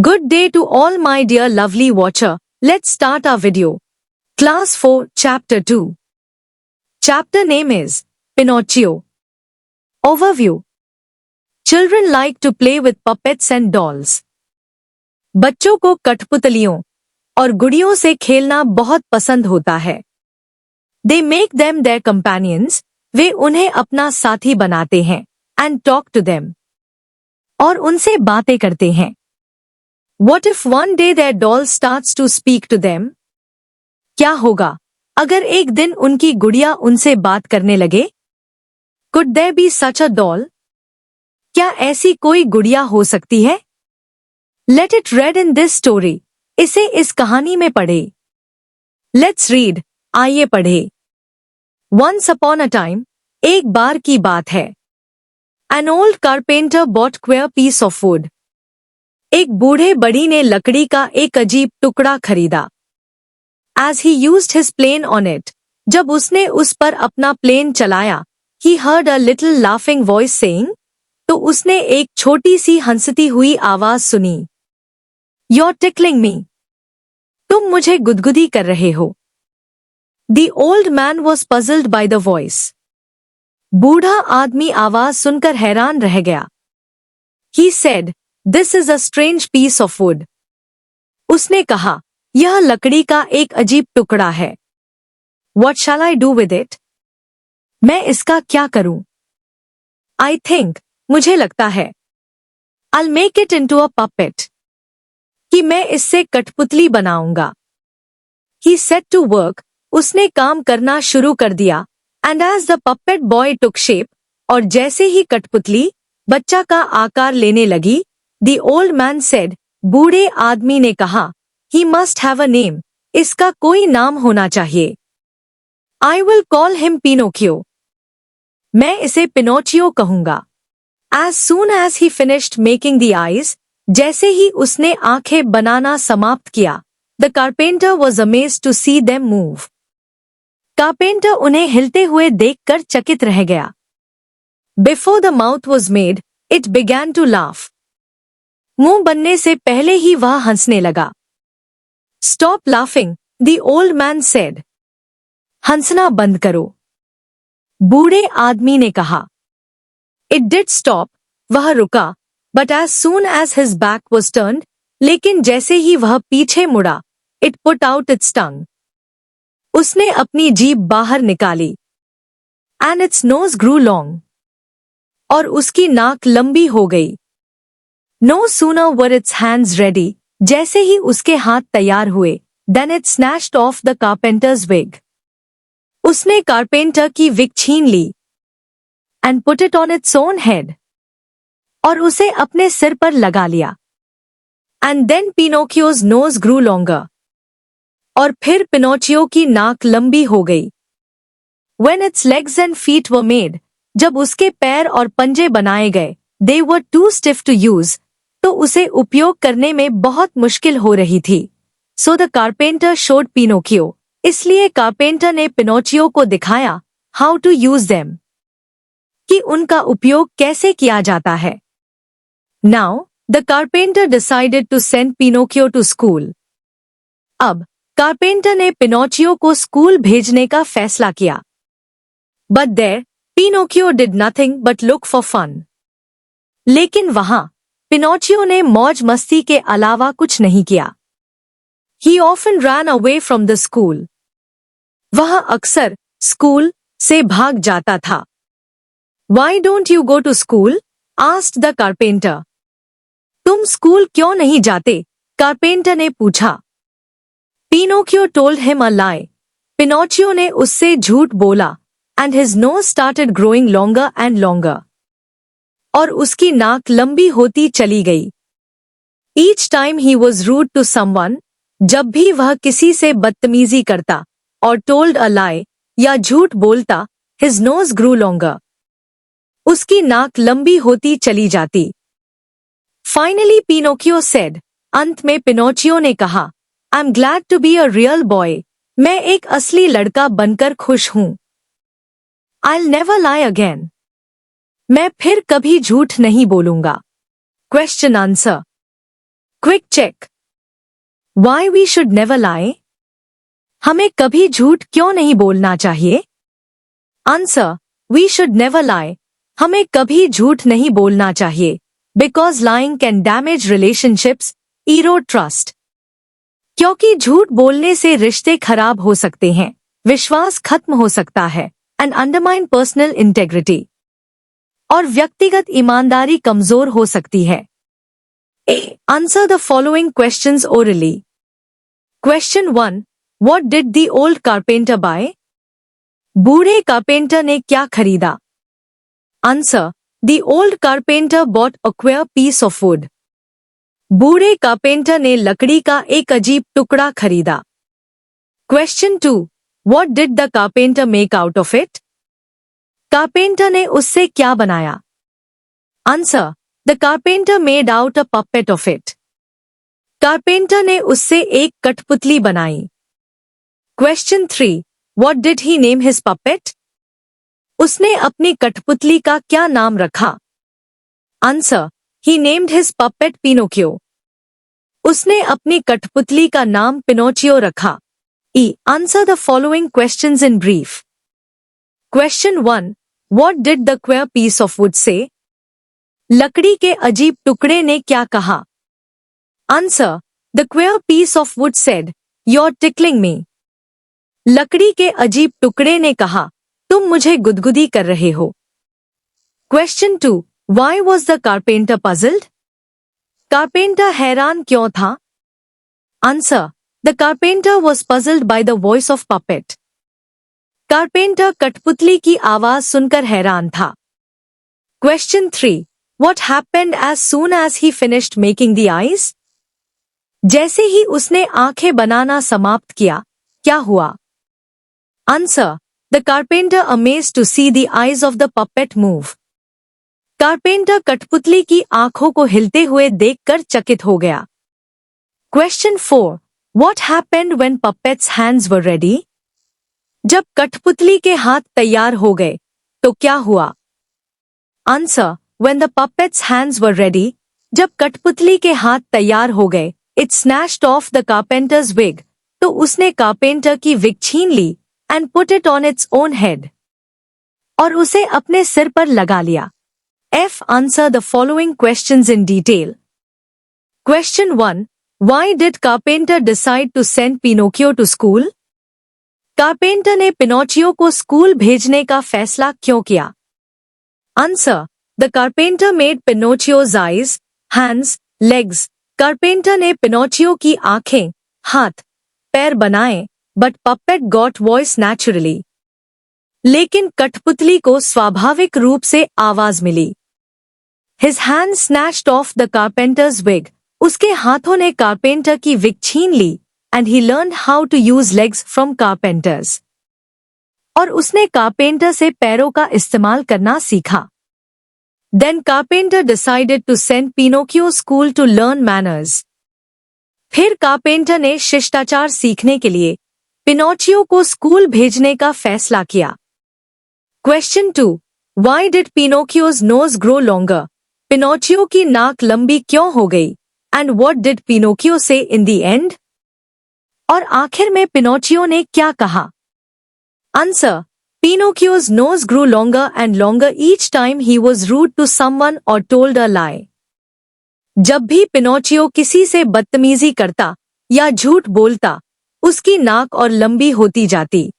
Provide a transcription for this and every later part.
Good day to all my dear lovely watcher. Let's start our video. Class 4, Chapter 2. Chapter name is Pinocchio. Overview. Children like to play with puppets and dolls. बच्चों को कठपुतलियों और गुड़ियों से खेलना बहुत पसंद होता है. They make them their companions. वे उन्हें अपना साथी बनाते हैं. And talk to them. और उनसे बातें करते हैं. What if one day their doll starts to speak to them? क्या होगा अगर एक दिन उनकी गुड़िया उनसे बात करने लगे? Could there be such a doll? क्या ऐसी कोई गुड़िया हो सकती है? Let it read in this story. इसे इस कहानी में पढ़े. Let's read. आइए पढ़े. Once upon a time, एक बार की बात है. An old carpenter bought queer piece of wood. एक बूढ़े बड़ी ने लकड़ी का एक अजीब टुकड़ा खरीदा. As he used his plane on it, जब उसने उस पर अपना प्लेन चलाया, he heard a little laughing voice saying, तो उसने एक छोटी सी हंसती हुई आवाज सुनी. You're tickling me. तुम मुझे गुदगुदी कर रहे हो. The old man was puzzled by the voice. बूढ़ा आदमी आवाज सुनकर हैरान रह गया. He said, This is a strange piece of wood. उसने कहा, यह लकड़ी का एक अजीब टुकड़ा है. What shall I do with it? मैं इसका क्या करूं? I think, मुझे लगता है. I'll make it into a puppet. कि मैं इससे कठपुतली बनाऊंगा. He set to work. उसने काम करना शुरू कर दिया. And as the puppet boy took shape, और जैसे ही कठपुतली बच्चा का आकार लेने लगी, The old man said, बूढ़े आदमी ने कहा, He must have a name. इसका कोई नाम होना चाहिए. I will call him Pinocchio. मैं इसे पिनोचियो कहूंगा. As soon as he finished making the eyes, जैसे ही उसने आंखें बनाना समाप्त किया, the carpenter was amazed to see them move. Carpenter उन्हें हिलते हुए देखकर चकित रह गया. Before the mouth was made, it began to laugh. मुंह बनने से पहले ही वह हंसने लगा. Stop laughing, the old man said. हंसना बंद करो. बूढ़े आदमी ने कहा. It did stop, वह रुका, but as soon as his back was turned, लेकिन जैसे ही वह पीछे मुड़ा, it put out its tongue. उसने अपनी जीभ बाहर निकाली. And its nose grew long. और उसकी नाक लंबी हो गई. No sooner were its hands ready, जैसे ही उसके हाथ तैयार हुए, than it snatched off the carpenter's wig. उसने कारपेंटर की विग छीन ली. And put it on its own head. और उसे अपने सिर पर लगा लिया. And then Pinocchio's nose grew longer. और फिर पिनोचियो की नाक लंबी हो गई. When its legs and feet were made, जब उसके पैर और पंजे बनाए गए, they were too stiff to use, तो उसे उपयोग करने में बहुत मुश्किल हो रही थी. So the carpenter showed Pinocchio, इसलिए कारपेंटर ने पिनोचियो को दिखाया, how to use them, कि उनका उपयोग कैसे किया जाता है. Now, the carpenter decided to send Pinocchio to school. अब कारपेंटर ने पिनोचियो को स्कूल भेजने का फैसला किया. But there, Pinocchio did nothing but look for fun. लेकिन वहां पिनोचियो ने मौज मस्ती के अलावा कुछ नहीं किया. He often ran away from the school. वह अक्सर स्कूल से भाग जाता था. Why don't you go to school? asked the carpenter. तुम स्कूल क्यों नहीं जाते? कारपेंटर ने पूछा. Pinocchio told him a lie. Pinocchio ने उससे झूठ बोला. And his nose started growing longer and longer. और उसकी नाक लंबी होती चली गई. Each time he was rude to someone, जब भी वह किसी से बदतमीजी करता, और told a lie, या झूठ बोलता, his nose grew longer. उसकी नाक लंबी होती चली जाती. Finally Pinocchio said, अंत में पिनोचियो ने कहा, I'm glad to be a real boy. मैं एक असली लड़का बनकर खुश हूं. I'll never lie again. मैं फिर कभी झूठ नहीं बोलूंगा. Question answer. Quick check. Why we should never lie? हमें कभी झूठ क्यों नहीं बोलना चाहिए? Answer. We should never lie. हमें कभी झूठ नहीं बोलना चाहिए. Because lying can damage relationships, erode trust. क्योंकि झूठ बोलने से रिश्ते खराब हो सकते हैं, विश्वास खत्म हो सकता है, and undermine personal integrity. और व्यक्तिगत ईमानदारी कमजोर हो सकती है. A. Answer the following questions orally. Question 1. What did the old carpenter buy? बूढ़े कारपेंटर ने क्या खरीदा? Answer. The old carpenter bought a queer piece of wood. बूढ़े कारपेंटर ने लकड़ी का एक अजीब टुकड़ा खरीदा. Question 2. What did the carpenter make out of it? Carpenter ने उससे क्या बनाया? Answer. The carpenter made out a puppet of it. Carpenter ने उससे एक कठपुतली बनाई. Question 3. What did he name his puppet? उसने अपनी कठपुतली का क्या नाम रखा? Answer. He named his puppet Pinocchio. उसने अपनी कठपुतली का नाम पिनोचियो रखा. E. Answer the following questions in brief. Question 1. What did the queer piece of wood say? लकड़ी के अजीब टुकड़े ने क्या कहा? Answer. The queer piece of wood said, "You're tickling me." लकड़ी के अजीब टुकड़े ने कहा, तुम मुझे गुदगुदी कर रहे हो. Question 2. Why was the carpenter puzzled? Carpenter हैरान क्यों था? Answer. The carpenter was puzzled by the voice of puppet. Carpenter कठपुतली की आवाज सुनकर हैरान था. Question 3. What happened as soon as he finished making the eyes? जैसे ही उसने आंखें बनाना समाप्त किया, क्या हुआ? Answer. The carpenter amazed to see the eyes of the puppet move. Carpenter कठपुतली की आंखों को हिलते हुए देखकर चकित हो गया. Question 4. What happened when puppet's hands were ready? जब कठपुतली के हाथ तैयार हो गए, तो क्या हुआ? Answer. When the puppet's hands were ready, जब कठपुतली के हाथ तैयार हो गए, it snatched off the carpenter's wig. तो उसने कारपेंटर की विग छीन ली and put it on its own head. और उसे अपने सिर पर लगा लिया. F. Answer the following questions in detail. Question 1. Why did carpenter decide to send Pinocchio to school? Carpenter ने पिनोचियो को स्कूल भेजने का फैसला क्यों किया? Answer. The carpenter made Pinocchio's eyes, hands, legs. Carpenter ने पिनोचियो की आंखें, हाथ, पैर बनाए, but puppet got voice naturally. लेकिन कठपुतली को स्वाभाविक रूप से आवाज मिली. His hands snatched off the carpenter's wig. उसके हाथों ने कारपेंटर की विग छीन ली, and he learned how to use legs from carpenters. और उसने कारपेंटर से पैरों का इस्तेमाल करना सीखा. Then carpenter decided to send Pinocchio school to learn manners. फिर कारपेंटर ने शिष्टाचार सीखने के लिए पिनोचियो को स्कूल भेजने का फैसला किया. Question 2. Why did Pinocchio's nose grow longer? Pinocchio की नाक लंबी क्यों हो गई? And what did Pinocchio say in the end? और आखिर में पिनोचियो ने क्या कहा? Answer. Pinocchio's nose grew longer and longer each time he was rude to someone or told a lie. जब भी पिनोचियो किसी से बदतमीजी करता या झूठ बोलता, उसकी नाक और लंबी होती जाती.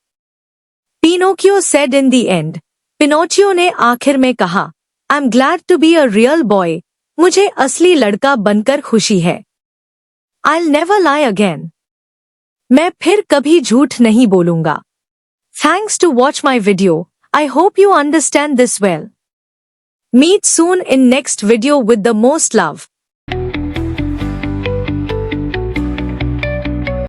Pinocchio said in the end. Pinocchio ने आखिर में कहा, I'm glad to be a real boy. मुझे असली लड़का बनकर खुशी है. I'll never lie again. मैं फिर कभी झूठ नहीं बोलूंगा. Thanks to watch my video. I hope you understand this well. Meet soon in next video with the most love.